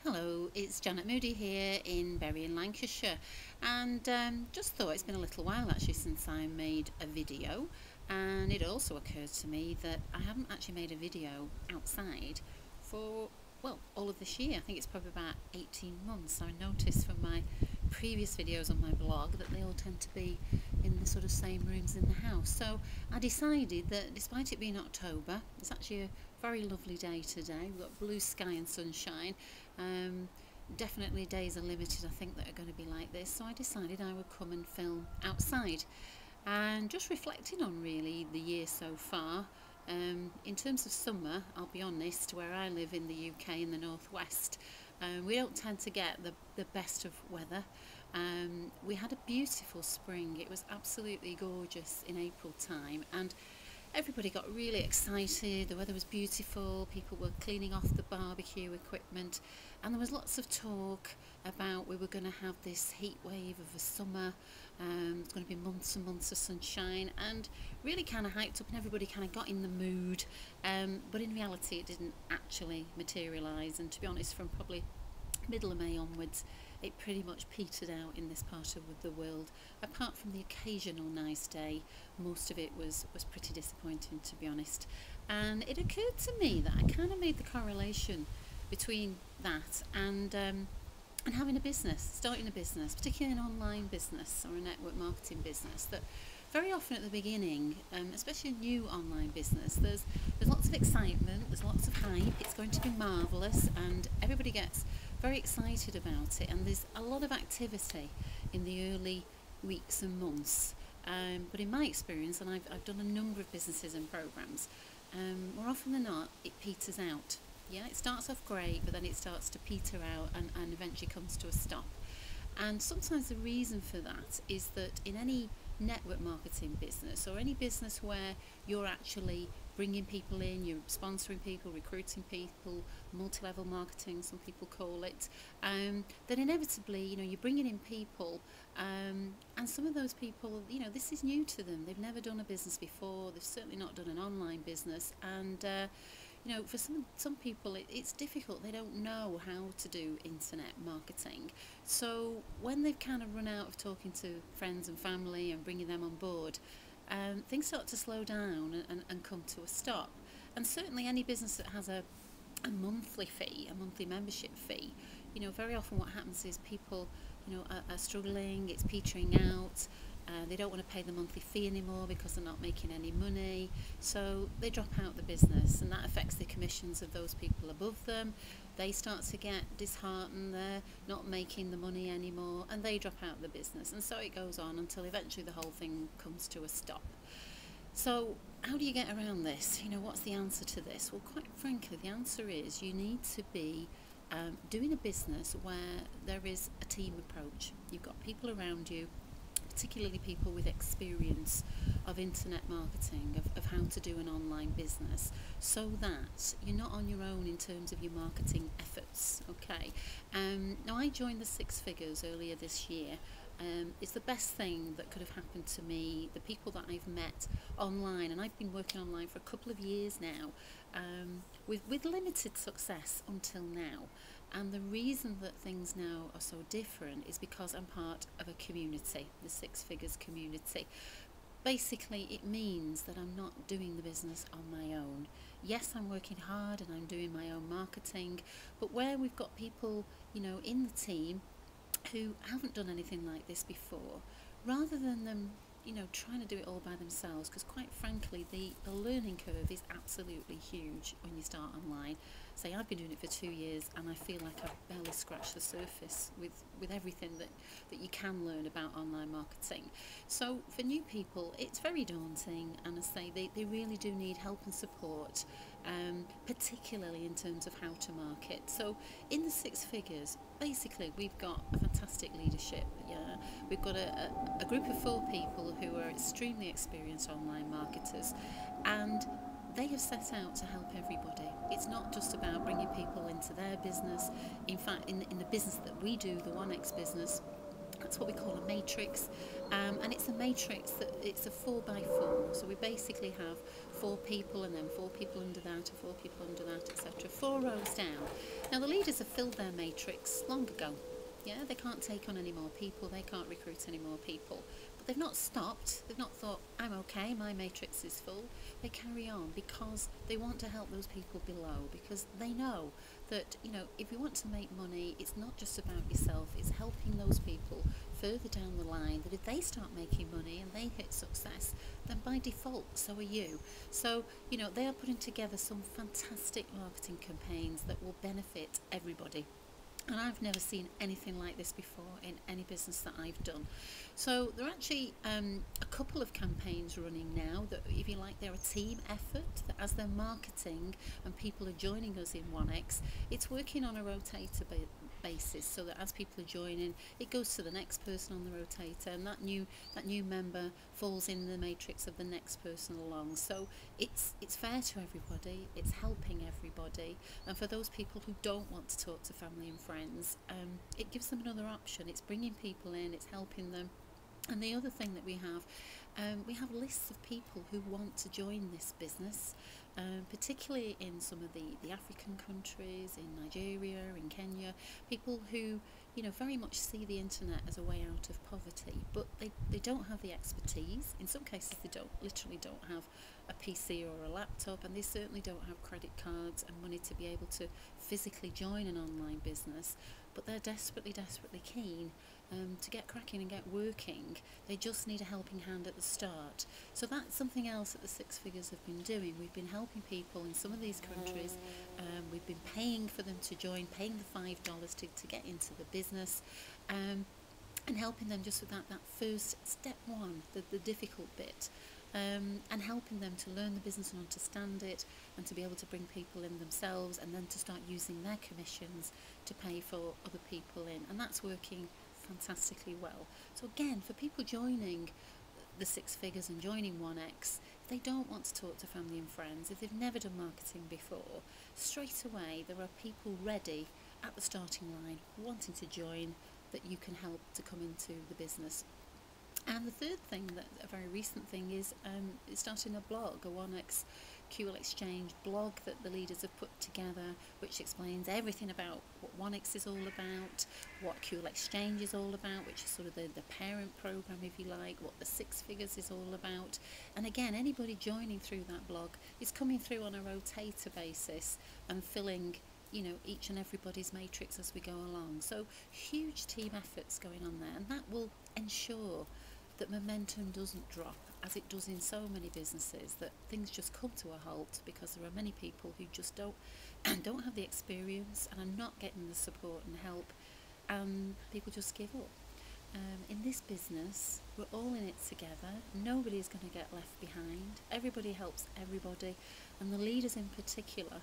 Hello, it's Janet Moody here in Bury in Lancashire, and just thought it's been a little while actually since I made a video, and it also occurred to me that I haven't actually made a video outside for, well, all of this year. I think it's probably about 18 months. I noticed from my previous videos on my blog that they all tend to be in the sort of same rooms in the house. So I decided that despite it being October, it's actually a very lovely day today. We've got blue sky and sunshine. Definitely days are limited, I think, that are going to be like this, so I decided I would come and film outside and just reflecting on really the year so far. In terms of summer, I'll be honest, where I live in the UK in the northwest, we don't tend to get the best of weather. We had a beautiful spring. It was absolutely gorgeous in April time, and everybody got really excited. The weather was beautiful, people were cleaning off the barbecue equipment, and there was lots of talk about we were going to have this heat wave of a summer. It's going to be months and months of sunshine, and really kind of hyped up, and everybody kind of got in the mood. But in reality it didn't actually materialise, and to be honest, from probably middle of May onwards, it pretty much petered out in this part of the world. Apart from the occasional nice day, most of it was pretty disappointing, to be honest. And it occurred to me that I kind of made the correlation between that and having a business, starting a business, particularly an online business or a network marketing business. That very often at the beginning, especially a new online business, there's lots of excitement, there's lots of hype, it's going to be marvellous, and everybody gets very excited about it, and there's a lot of activity in the early weeks and months. But in my experience, and I've done a number of businesses and programs, more often than not it peters out. Yeah, it starts off great, but then it starts to peter out and eventually comes to a stop. And sometimes the reason for that is that in any network marketing business, or any business where you're actually bringing people in, you're sponsoring people, recruiting people, multi-level marketing some people call it, then inevitably, you're bringing in people, and some of those people, this is new to them. They've never done a business before, they've certainly not done an online business, and for some people it's difficult. They don't know how to do internet marketing. So when they've kind of run out of talking to friends and family and bringing them on board, things start to slow down and come to a stop. And certainly any business that has a monthly fee, a monthly membership fee, very often what happens is people, are struggling, it's petering out. They don't want to pay the monthly fee anymore because they're not making any money, so they drop out the business, and that affects the commissions of those people above them. They start to get disheartened, they're not making the money anymore, and they drop out the business, and so it goes on until eventually the whole thing comes to a stop. So how do you get around this? What's the answer to this? Well, quite frankly, the answer is you need to be doing a business where there is a team approach. You've got people around you, particularly people with experience of internet marketing, of how to do an online business, so that you're not on your own in terms of your marketing efforts. Okay. Now, I joined the Six Figures earlier this year. It's the best thing that could have happened to me. The people that I've met online, and I've been working online for a couple of years now, with limited success until now. And the reason that things now are so different is because I'm part of a community, the Six Figures community. Basically, it means that I'm not doing the business on my own. Yes, I'm working hard and I'm doing my own marketing, but where we've got people, in the team who haven't done anything like this before, rather than them trying to do it all by themselves, because quite frankly the learning curve is absolutely huge when you start online. Say, I've been doing it for 2 years and I feel like I've barely scratched the surface with everything that you can learn about online marketing. So for new people it's very daunting, and I say they really do need help and support, particularly in terms of how to market. So in the Six Figures, basically we've got a fantastic leadership. Yeah, we've got a group of 4 people who are extremely experienced online marketers, and they have set out to help everybody. It's not just about bringing people into their business. In fact, in the business that we do, the 1X business, that's what we call a matrix, and it's a matrix that it's a 4x4. So we basically have 4 people, and then 4 people under that, and 4 people under that, etc. 4 rows down. Now the leaders have filled their matrix long ago. Yeah, they can't take on any more people, they can't recruit any more people. But they've not stopped, they've not thought, I'm okay, my matrix is full. They carry on because they want to help those people below, because they know that, if you want to make money, it's not just about yourself, it's helping those people further down the line, that if they start making money and they hit success, then by default, so are you. So, they are putting together some fantastic marketing campaigns that will benefit everybody. And I've never seen anything like this before in any business that I've done. So there are actually a couple of campaigns running now that, if you like, they're a team effort, that as they're marketing and people are joining us in 1X, it's working on a rotator basis, so that as people are joining, it goes to the next person on the rotator, and that new member falls in the matrix of the next person along. So it's fair to everybody, it's helping everybody, and for those people who don't want to talk to family and friends, it gives them another option. It's bringing people in, it's helping them. And the other thing that we have lists of people who want to join this business, particularly in some of the African countries, in Nigeria, in Kenya, people who very much see the internet as a way out of poverty, but they don't have the expertise. In some cases they literally don't have a PC or a laptop, and they certainly don't have credit cards and money to be able to physically join an online business, but they're desperately keen to get cracking and get working. They just need a helping hand at the start. So that's something else that the Six Figures have been doing. We've been helping people in some of these countries. We've been paying for them to join, paying the $5 to get into the business, and helping them just with that first step one, the difficult bit. And helping them to learn the business and understand it, and to be able to bring people in themselves, and then to start using their commissions to pay for other people in. And that's working fantastically well. So again, for people joining the Six Figures and joining 1X, if they don't want to talk to family and friends, if they've never done marketing before, straight away there are people ready at the starting line wanting to join, that you can help to come into the business. And the third thing, that a very recent thing, is starting a blog, a 1X QL Exchange blog that the leaders have put together, which explains everything about what 1X is all about, what QL Exchange is all about, which is sort of the parent program, if you like, what the Six Figures is all about. And again, anybody joining through that blog is coming through on a rotator basis and filling each and everybody's matrix as we go along. So huge team efforts going on there, and that will ensure that momentum doesn't drop, as it does in so many businesses, that things just come to a halt because there are many people who just don't have the experience and are not getting the support and help, and people just give up. In this business, we're all in it together. Nobody's going to get left behind. Everybody helps everybody, and the leaders in particular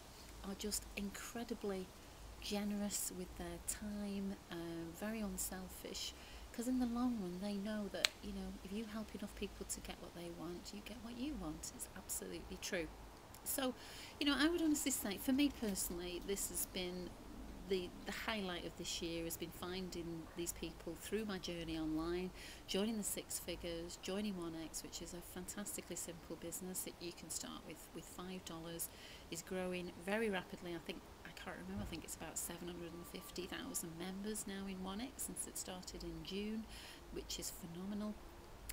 are just incredibly generous with their time, very unselfish, because in the long run they know that if you help enough people to get what they want, you get what you want. It's absolutely true. So I would honestly say, for me personally, this has been the highlight of this year, has been finding these people through my journey online, joining the Six Figures, joining 1X, which is a fantastically simple business that you can start with $5, is growing very rapidly. I can't remember, I think it's about 750,000 members now in 1X since it started in June, which is phenomenal.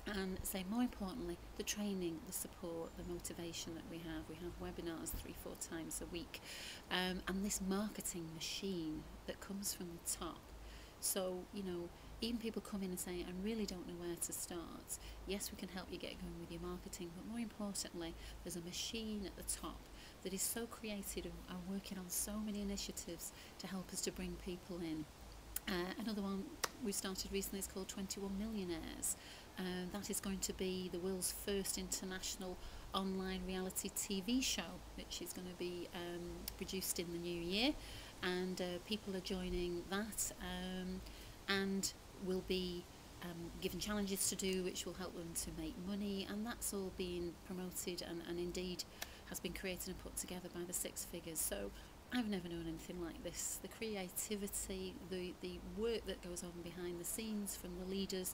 And say, more importantly, the training, the support, the motivation that we have webinars 3-4 times a week, and this marketing machine that comes from the top. So even people come in and say, I really don't know where to start. Yes, we can help you get going with your marketing, but more importantly, there's a machine at the top that is so creative and working on so many initiatives to help us to bring people in. Another one we started recently is called 21 Millionaires. That is going to be the world's first international online reality TV show, which is going to be produced in the new year, and people are joining that, and will be given challenges to do which will help them to make money, and that's all being promoted and indeed has been created and put together by the Six Figures. So I've never known anything like this. The creativity, the work that goes on behind the scenes from the leaders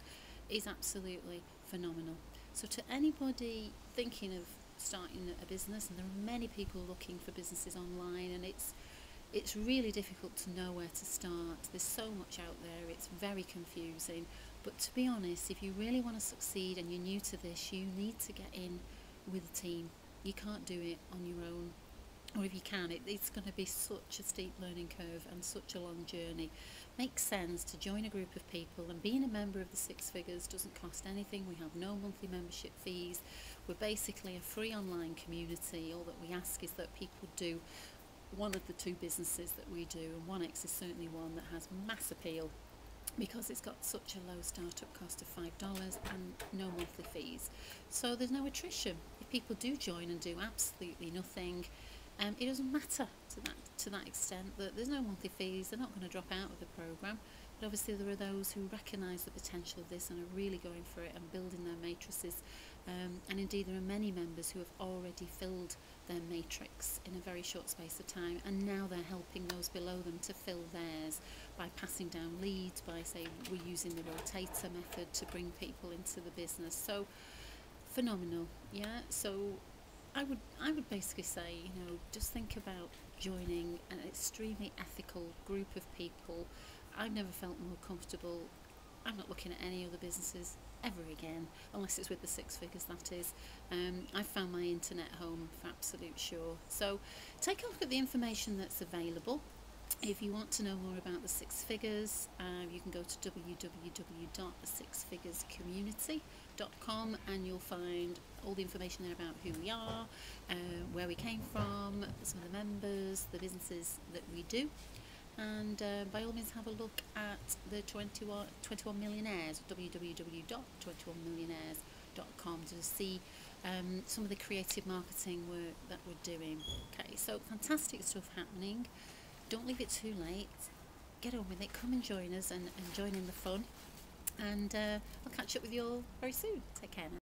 is absolutely phenomenal. So to anybody thinking of starting a business, and there are many people looking for businesses online, and it's really difficult to know where to start. There's so much out there, it's very confusing. But to be honest, if you really want to succeed and you're new to this, you need to get in with a team. You can't do it on your own, or if you can, it's going to be such a steep learning curve and such a long journey. Makes sense to join a group of people, and being a member of the Six Figures doesn't cost anything. We have no monthly membership fees. We're basically a free online community. All that we ask is that people do one of the two businesses that we do, and 1X is certainly one that has mass appeal because it's got such a low startup cost of $5 and no monthly fees. So there's no attrition. If people do join and do absolutely nothing, it doesn't matter to that extent, that there's no monthly fees. They're not going to drop out of the programme. But obviously there are those who recognise the potential of this and are really going for it and building their matrices. And indeed there are many members who have already filled their matrix in a very short space of time, and now they're helping those below them to fill theirs by passing down leads, by, say, we're using the rotator method to bring people into the business. So phenomenal. Yeah, so I would basically say, just think about joining an extremely ethical group of people. I've never felt more comfortable. I'm not looking at any other businesses ever again, unless it's with the Six Figures, that is. I've found my internet home for absolute sure. So take a look at the information that's available. If you want to know more about the Six Figures, you can go to www.thesixfigurescommunity.com, and you'll find all the information there about who we are, where we came from, some of the members, the businesses that we do. And by all means have a look at the 21 Millionaires, www.21millionaires.com, to see some of the creative marketing work that we're doing. Okay, so fantastic stuff happening. Don't leave it too late. Get on with it. Come and join us and join in the fun. And I'll catch up with you all very soon. Take care now.